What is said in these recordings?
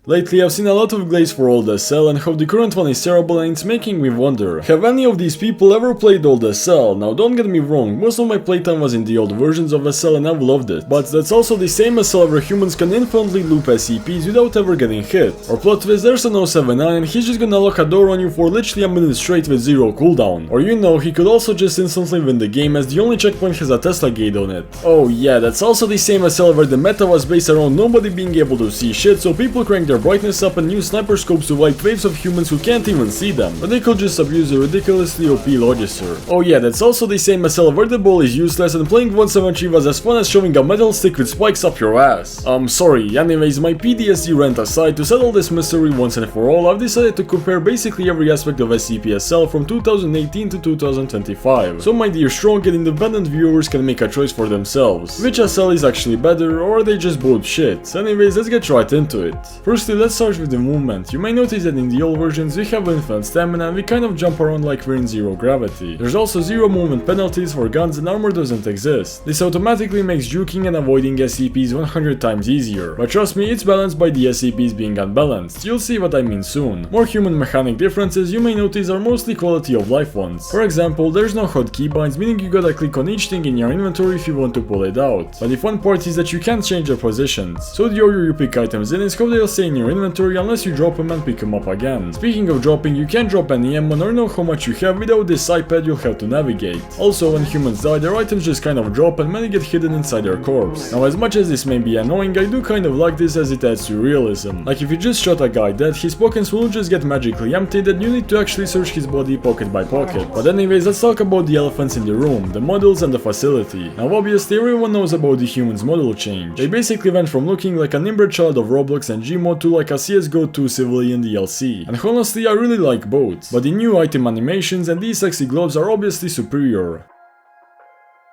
Lately I've seen a lot of glaze for Old SL and how the current one is terrible, and it's making me wonder, have any of these people ever played Old SL? Now don't get me wrong, most of my playtime was in the old versions of SL and I've loved it, but that's also the same SL where humans can infinitely loop SCPs without ever getting hit. Or plot twist, there's an 079 and he's just gonna lock a door on you for literally a minute straight with zero cooldown. Or you know, he could also just instantly win the game as the only checkpoint has a Tesla gate on it. Oh yeah, that's also the same SL where the meta was based around nobody being able to see shit, so people crank their brightness up and use sniper scopes to wipe waves of humans who can't even see them, but they could just abuse a ridiculously OP Logister. Oh yeah, that's also the same SL where the ball is useless and playing 173 was as fun as shoving a metal stick with spikes up your ass. Sorry, anyways, my PTSD rant aside, to settle this mystery once and for all, I've decided to compare basically every aspect of SCP SL from 2018 to 2025, so my dear strong and independent viewers can make a choice for themselves. Which SL is actually better, or are they just both shit? Anyways, let's get right into it. Firstly, let's start with the movement. You may notice that in the old versions we have infinite stamina and we kind of jump around like we're in zero gravity. There's also zero movement penalties for guns and armor doesn't exist. This automatically makes juking and avoiding SCPs 100 times easier. But trust me, it's balanced by the SCPs being unbalanced. You'll see what I mean soon. More human mechanic differences you may notice are mostly quality of life ones. For example, there's no hot keybinds, meaning you gotta click on each thing in your inventory if you want to pull it out. But the fun part is that you can't change their positions. So the order you pick items in is how they'll stay in your inventory unless you drop them and pick them up again. Speaking of dropping, you can't drop any ammo nor know how much you have without this iPad you'll have to navigate. Also, when humans die, their items just kind of drop and many get hidden inside their corpse. Now, as much as this may be annoying, I do kind of like this as it adds to realism. Like if you just shot a guy dead, his pockets will just get magically emptied and you need to actually search his body pocket by pocket. But anyways, let's talk about the elephants in the room, the models and the facility. Now obviously everyone knows about the humans model change. They basically went from looking like an inbred child of Roblox and Gmod to like a CSGO 2 civilian DLC. And honestly, I really like both. But the new item animations and these sexy gloves are obviously superior.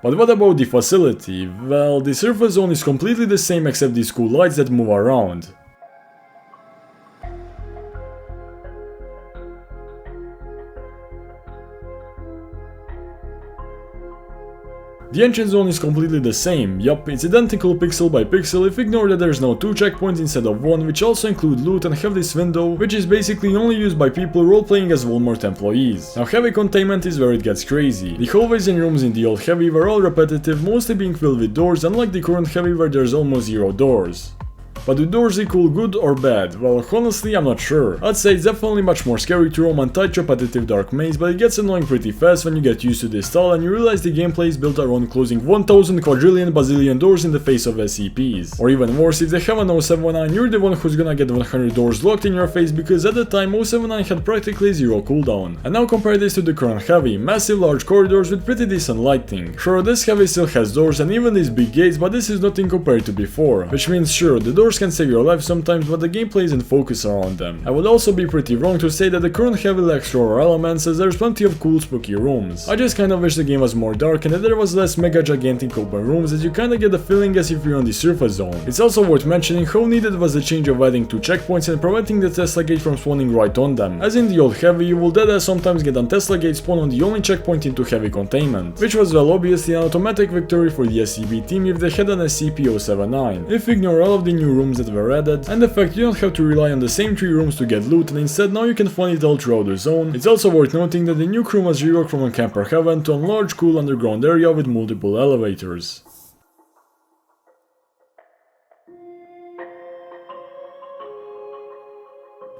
But what about the facility? Well, the surface zone is completely the same except these cool lights that move around. The entrance zone is completely the same, yup, it's identical pixel by pixel if ignore that there's now 2 checkpoints instead of 1, which also include loot and have this window, which is basically only used by people role-playing as Walmart employees. Now heavy containment is where it gets crazy. The hallways and rooms in the old heavy were all repetitive, mostly being filled with doors, unlike the current heavy where there's almost zero doors. But do doors equal good or bad? Well, honestly, I'm not sure. I'd say it's definitely much more scary to roam a tight repetitive dark maze, but it gets annoying pretty fast when you get used to this style and you realize the gameplay is built around closing 1000 quadrillion bazillion doors in the face of SCPs. Or even worse, if they have an 079, you're the one who's gonna get 100 doors locked in your face because at the time 079 had practically zero cooldown. And now compare this to the current heavy, massive large corridors with pretty decent lighting. Sure, this heavy still has doors and even these big gates, but this is nothing compared to before. Which means sure, the doors can save your life sometimes, but the gameplay isn't focused around them. I would also be pretty wrong to say that the current heavy lacks horror elements, as there's plenty of cool spooky rooms. I just kinda wish the game was more dark and that there was less mega gigantic open rooms, as you kinda get the feeling as if you're on the surface zone. It's also worth mentioning how needed was the change of adding 2 checkpoints and preventing the Tesla gate from spawning right on them. As in the old heavy, you will deadass sometimes get a Tesla gate spawn on the only checkpoint into heavy containment, which was well obviously an automatic victory for the SCP team if they had an SCP-079. If we ignore all of the new rooms that were added, and the fact you don't have to rely on the same 3 rooms to get loot and instead now you can find it all throughout the zone, it's also worth noting that the new room was reworked from a camper heaven to a large cool underground area with multiple elevators.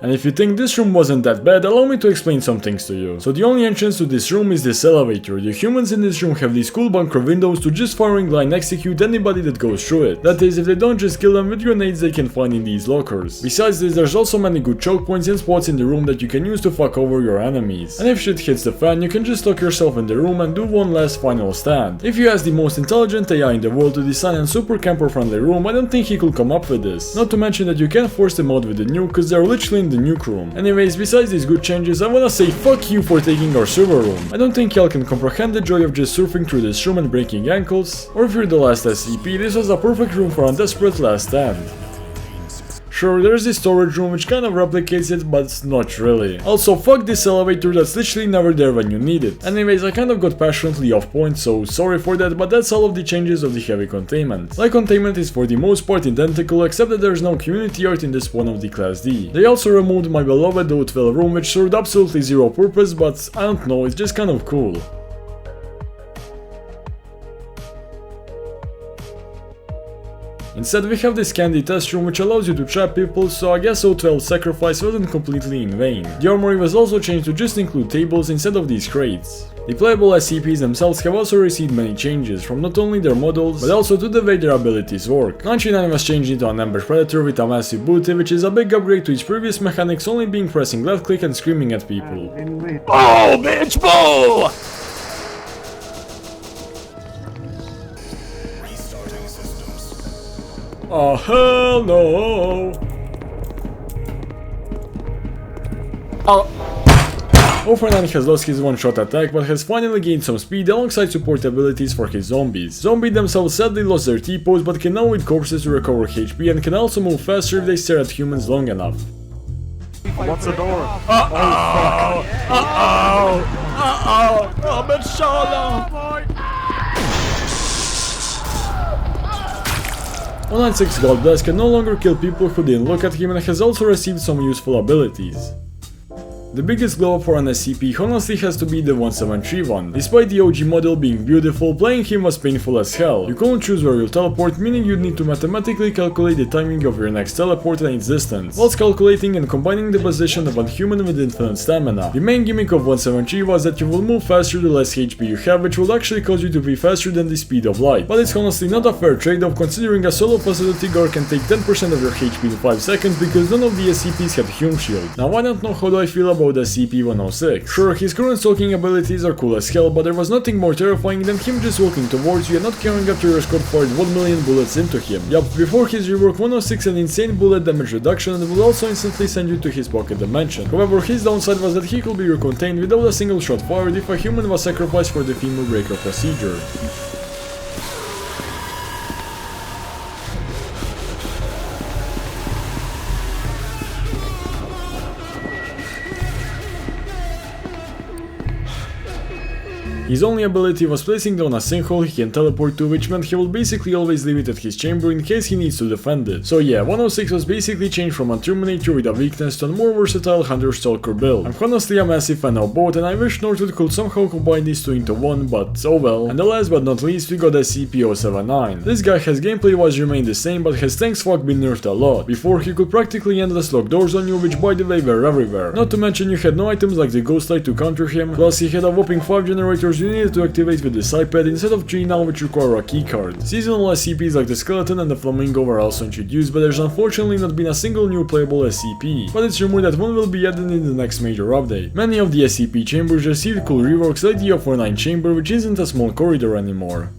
And if you think this room wasn't that bad, allow me to explain some things to you. So the only entrance to this room is this elevator. The humans in this room have these cool bunker windows to just firing line execute anybody that goes through it. That is, if they don't just kill them with grenades they can find in these lockers. Besides this, there's also many good choke points and spots in the room that you can use to fuck over your enemies. And if shit hits the fan, you can just lock yourself in the room and do one last final stand. If you ask the most intelligent AI in the world to design a super camper friendly room, I don't think he could come up with this. Not to mention that you can't force them out with the nuke, cause they're literally in the nuke room. Anyways, besides these good changes, I wanna say fuck you for taking our server room. I don't think y'all can comprehend the joy of just surfing through this room and breaking ankles. Or if you're the last SCP, this was a perfect room for a desperate last stand. Sure, there's this storage room which kind of replicates it, but not really. Also, fuck this elevator that's literally never there when you need it. Anyways, I kind of got passionately off point, so sorry for that, but that's all of the changes of the heavy containment. Like containment is for the most part identical, except that there's no community art in this one of the Class D. They also removed my beloved Oatville room, which served absolutely zero purpose, but I don't know, it's just kind of cool. Instead, we have this candy test room which allows you to trap people, so I guess O12's sacrifice wasn't completely in vain. The armory was also changed to just include tables instead of these crates. The playable SCPs themselves have also received many changes, from not only their models, but also to the way their abilities work. 99 was changed into an Amber Predator with a massive booty, which is a big upgrade to its previous mechanics, only being pressing left click and screaming at people. Oh, bitch, boo! Oh hell no! Oh. 049 has lost his one-shot attack, but has finally gained some speed alongside support abilities for his zombies. Zombies themselves sadly lost their T-pose, but can now with corpses to recover HP and can also move faster if they stare at humans long enough. What's the door? Uh-oh! Uh-oh! Uh-oh! Oh, bitch, solo! 196 Godbless can no longer kill people who didn't look at him and has also received some useful abilities. The biggest glow up for an SCP honestly has to be the 173 one. Despite the OG model being beautiful, playing him was painful as hell. You couldn't choose where you'll teleport, meaning you'd need to mathematically calculate the timing of your next teleport and its distance, whilst calculating and combining the position of a human with infinite stamina. The main gimmick of 173 was that you will move faster the less HP you have, which will actually cause you to be faster than the speed of light. But it's honestly not a fair trade-off considering a solo facility guard can take 10% of your HP in 5 seconds because none of the SCPs have Hume Shield. Now I don't know how do I feel about SCP-106. Sure, his current stalking abilities are cool as hell, but there was nothing more terrifying than him just walking towards you and not caring after your squad fired 1 million bullets into him. Yup, before his rework, 106 had insane bullet damage reduction and would also instantly send you to his pocket dimension. However, his downside was that he could be recontained without a single shot fired if a human was sacrificed for the femur breaker procedure. His only ability was placing down a sinkhole he can teleport to, which meant he will basically always leave it at his chamber in case he needs to defend it. So yeah, 106 was basically changed from a Terminator with a weakness to a more versatile Hunter-Stalker build. I'm honestly a massive fan of both and I wish Northwood could somehow combine these two into one, but oh well. And the last but not least we got SCP-079. This guy has gameplay wise remained the same, but his tanks fuck been nerfed a lot. Before he could practically endless lock doors on you, which by the way were everywhere. Not to mention you had no items like the ghost light to counter him, plus he had a whopping 5 generators you needed to activate with this iPad instead of 3 now, which require a keycard. Seasonal SCPs like the skeleton and the flamingo were also introduced, but there's unfortunately not been a single new playable SCP, but it's rumored that one will be added in the next major update. Many of the SCP chambers received cool reworks like the 049 chamber, which isn't a small corridor anymore.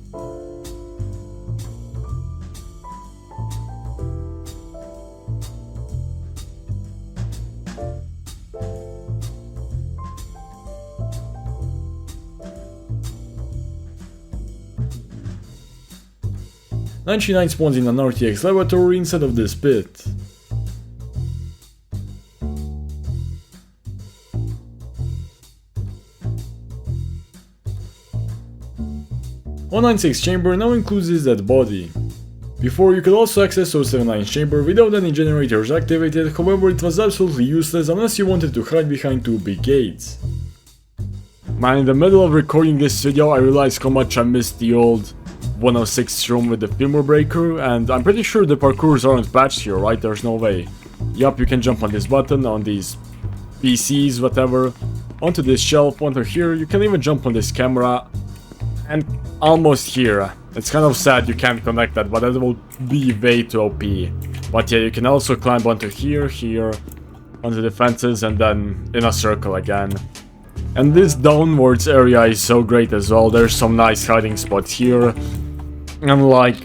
'99 spawns in an RTX laboratory instead of this pit. '196 chamber now includes his dead body. Before you could also access 079's chamber without any generators activated, however it was absolutely useless unless you wanted to hide behind 2 big gates. Man, in the middle of recording this video I realized how much I missed the old 106 room with the femur breaker, and I'm pretty sure the parkours aren't patched here, right? There's no way. Yup, you can jump on this button, on these PCs, whatever, onto this shelf, onto here, you can even jump on this camera, and almost here. It's kind of sad you can't connect that, but that will be way too OP. But yeah, you can also climb onto here, onto the fences, and then in a circle again. And this downwards area is so great as well. There's some nice hiding spots here. And like,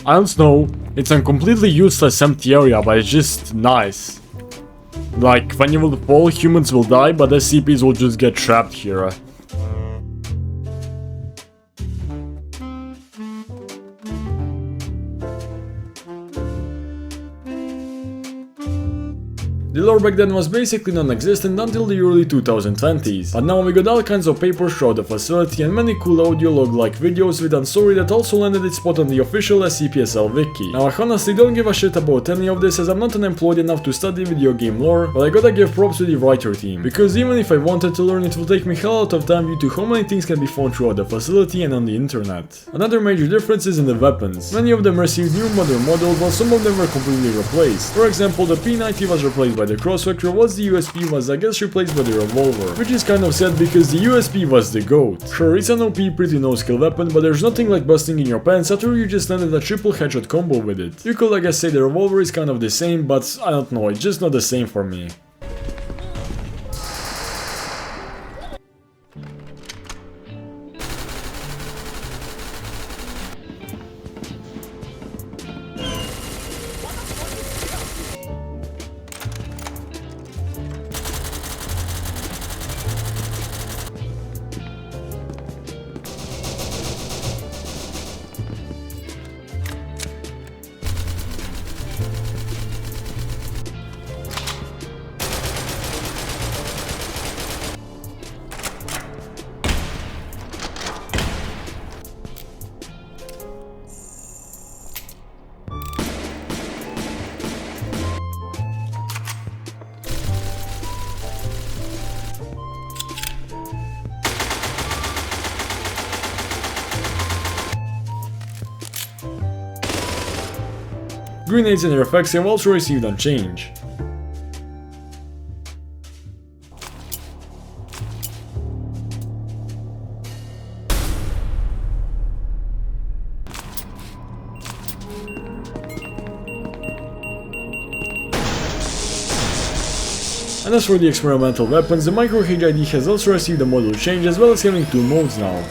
I don't know, it's a completely useless empty area, but it's just nice. Like, when you will fall, humans will die, but SCPs will just get trapped here. The lore back then was basically non-existent until the early 2020s, but now we got all kinds of papers throughout the facility and many cool audio log-like videos with a story that also landed its spot on the official SCP SL wiki. Now I honestly don't give a shit about any of this as I'm not unemployed enough to study video game lore, but I gotta give props to the writer team, because even if I wanted to learn, it will take me hell out of time due to how many things can be found throughout the facility and on the internet. Another major difference is in the weapons. Many of them received new modern models while some of them were completely replaced. For example, the P90 was replaced by the Crossfactor, whilst the USP was I guess replaced by the revolver, which is kind of sad because the USP was the GOAT. Sure, it's an OP pretty no skill weapon, but there's nothing like busting in your pants after you just landed a triple headshot combo with it. You could I guess say the revolver is kind of the same, but I don't know, it's just not the same for me. Grenades and their effects have also received a change. And as for the experimental weapons, the Micro HID has also received a model change as well as having 2 modes now.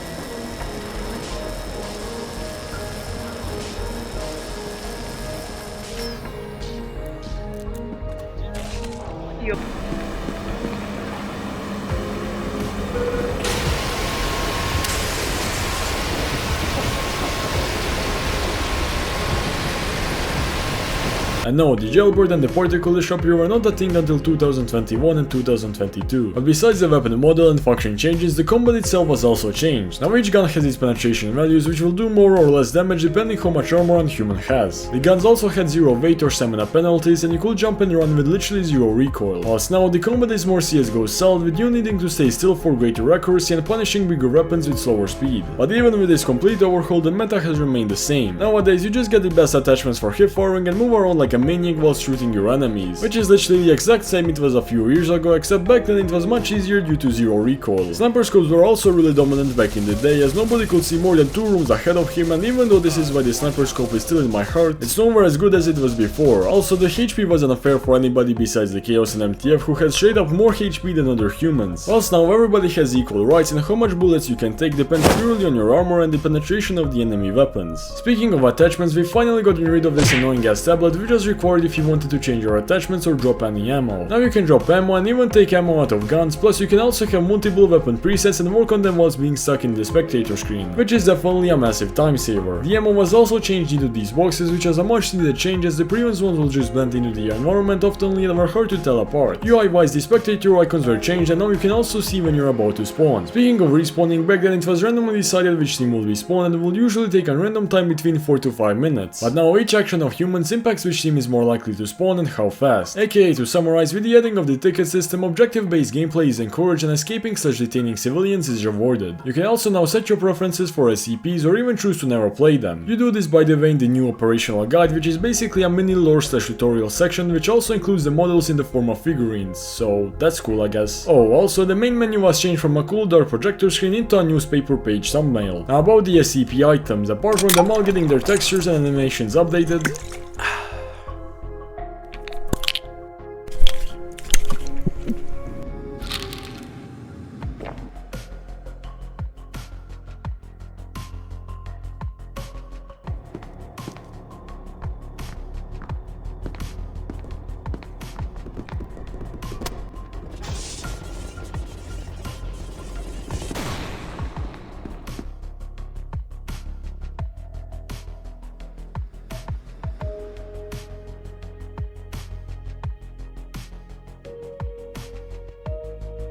And no, the jailbird and the particle shop here were not a thing until 2021 and 2022. But besides the weapon model and function changes, the combat itself was also changed. Now each gun has its penetration values which will do more or less damage depending how much armor a human has. The guns also had 0 weight or stamina penalties and you could jump and run with literally 0 recoil. Whilst now the combat is more CSGO style with you needing to stay still for greater accuracy and punishing bigger weapons with slower speed. But even with this complete overhaul, the meta has remained the same. Nowadays you just get the best attachments for hip firing and move around like a maniac while shooting your enemies, which is literally the exact same it was a few years ago, except back then it was much easier due to 0 recoil. Sniper scopes were also really dominant back in the day as nobody could see more than 2 rooms ahead of him, and even though this is why the sniper scope is still in my heart, it's nowhere as good as it was before. Also the HP was unfair for anybody besides the Chaos and MTF who had straight up more HP than other humans. Whilst now everybody has equal rights and how much bullets you can take depends purely on your armor and the penetration of the enemy weapons. Speaking of attachments, we finally gotten rid of this annoying ass tablet which was required if you wanted to change your attachments or drop any ammo. Now you can drop ammo and even take ammo out of guns, plus you can also have multiple weapon presets and work on them whilst being stuck in the spectator screen, which is definitely a massive time saver. The ammo was also changed into these boxes, which was a much needed change as the previous ones will just blend into the environment, often were hard to tell apart. UI wise, the spectator icons were changed and now you can also see when you're about to spawn. Speaking of respawning, back then it was randomly decided which team will respawn and it will usually take a random time between 4 to 5 minutes. But now each action of humans impacts which team is more likely to spawn and how fast. AKA, to summarize, with the adding of the ticket system, objective-based gameplay is encouraged and escaping/detaining civilians is rewarded. You can also now set your preferences for SCPs or even choose to never play them. You do this by the way in the new operational guide, which is basically a mini lore/tutorial section which also includes the models in the form of figurines, so that's cool I guess. Oh, also the main menu was changed from a cool dark projector screen into a newspaper page thumbnail. Now about the SCP items, apart from them all getting their textures and animations updated,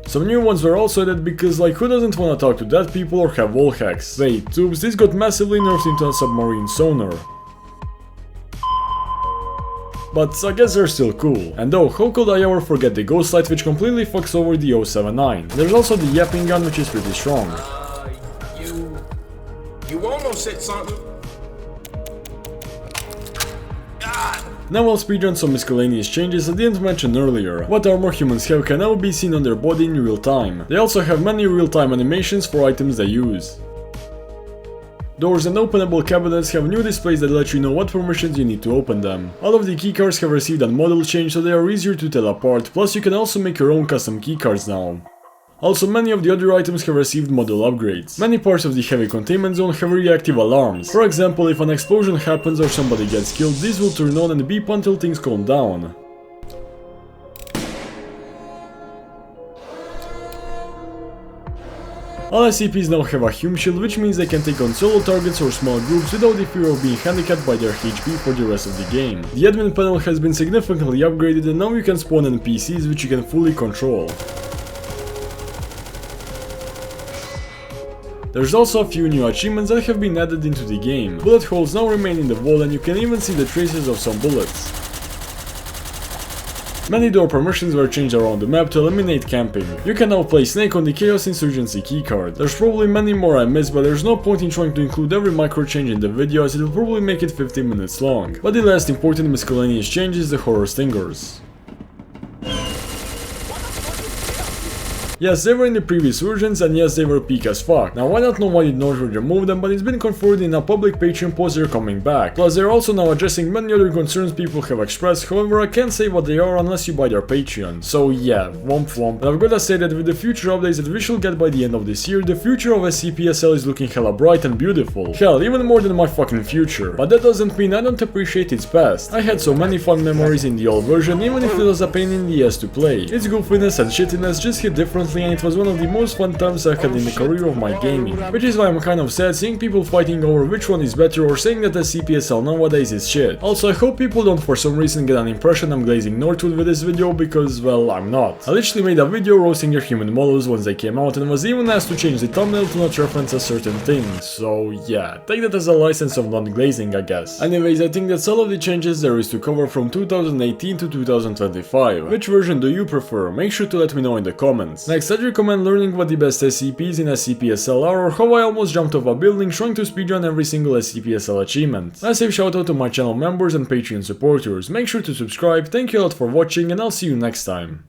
Some new ones were also added because like who doesn't wanna talk to dead people or have wall hacks? Wait, tubes, this got massively nerfed into a submarine sonar. But I guess they're still cool. And though, how could I ever forget the ghost light which completely fucks over the 079. There's also the yapping gun which is pretty strong. You almost said something. Now I'll speedrun some miscellaneous changes I didn't mention earlier. What armor humans have can now be seen on their body in real time. They also have many real-time animations for items they use. Doors and openable cabinets have new displays that let you know what permissions you need to open them. All of the keycards have received a model change so they are easier to tell apart, plus you can also make your own custom keycards now. Also, many of the other items have received model upgrades. Many parts of the heavy containment zone have reactive alarms. For example, if an explosion happens or somebody gets killed, these will turn on and beep until things calm down. All SCPs now have a Hume shield, which means they can take on solo targets or small groups without the fear of being handicapped by their HP for the rest of the game. The admin panel has been significantly upgraded and now you can spawn NPCs which you can fully control. There's also a few new achievements that have been added into the game. Bullet holes now remain in the wall and you can even see the traces of some bullets. Many door permissions were changed around the map to eliminate camping. You can now play Snake on the Chaos Insurgency keycard. There's probably many more I missed, but there's no point in trying to include every micro change in the video as it will probably make it 15 minutes long. But the last important miscellaneous change is the horror stingers. Yes, they were in the previous versions, and yes, they were peak as fuck. Now, I don't know why did Northwood remove them, but it's been confirmed in a public Patreon post they're coming back. Plus, they're also now addressing many other concerns people have expressed, however, I can't say what they are unless you buy their Patreon. So yeah, womp womp. But I've gotta say that with the future updates that we shall get by the end of this year, the future of SCP SL is looking hella bright and beautiful. Hell, even more than my fucking future. But that doesn't mean I don't appreciate its past. I had so many fun memories in the old version, even if it was a pain in the ass to play. Its goofiness and shittiness just hit differently, and it was one of the most fun times I had in the career of my gaming, which is why I'm kind of sad seeing people fighting over which one is better or saying that SCP SL nowadays is shit. Also, I hope people don't for some reason get an impression I'm glazing Northwood with this video because, well, I'm not. I literally made a video roasting their human models once they came out and was even asked to change the thumbnail to not reference a certain thing, so yeah, take that as a license of non-glazing, I guess. Anyways, I think that's all of the changes there is to cover from 2018 to 2025. Which version do you prefer? Make sure to let me know in the comments. Next, I'd recommend learning what the best SCPs in SCP SL are, or how I almost jumped off a building trying to speedrun every single SCP SL achievement. Massive shoutout to my channel members and Patreon supporters. Make sure to subscribe, thank you a lot for watching, and I'll see you next time.